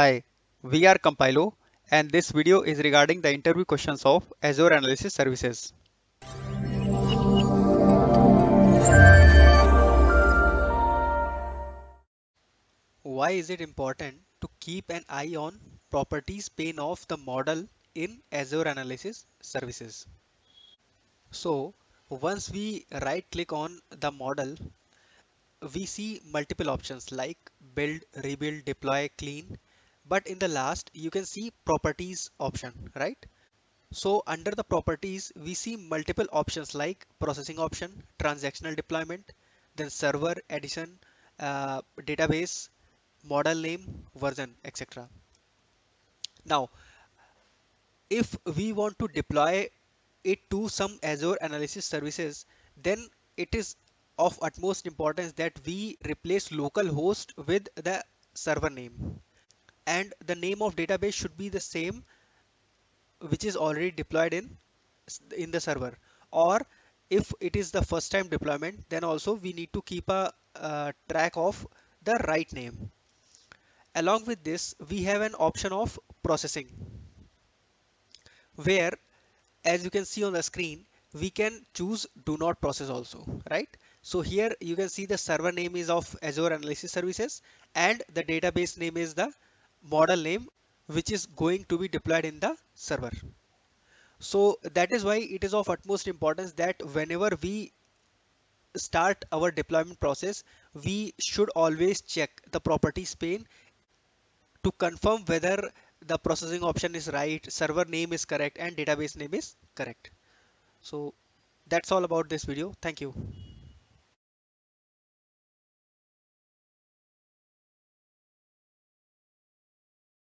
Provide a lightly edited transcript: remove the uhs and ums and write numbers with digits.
Hi, we are Compylo and this video is regarding the interview questions of Azure Analysis Services. Why is it important to keep an eye on properties pane of the model in Azure Analysis Services? So once we right click on the model, we see multiple options like build, rebuild, deploy, clean. But in the last, you can see properties option, right? So under the properties, we see multiple options like processing option, transactional deployment, then server addition, database, model name, version, etc. Now, if we want to deploy it to some Azure analysis services, then it is of utmost importance that we replace local host with the server name. And the name of database should be the same which is already deployed in the server, or if it is the first time deployment, then also we need to keep a track of the right name. Along with this, we have an option of processing, where as you can see on the screen, we can choose do not process also, right? So here you can see the server name is of Azure Analysis Services and the database name is the model name which is going to be deployed in the server. So that is why it is of utmost importance that whenever we start our deployment process, we should always check the properties pane to confirm whether the processing option is right, server name is correct, and database name is correct. So that's all about this video. Thank you.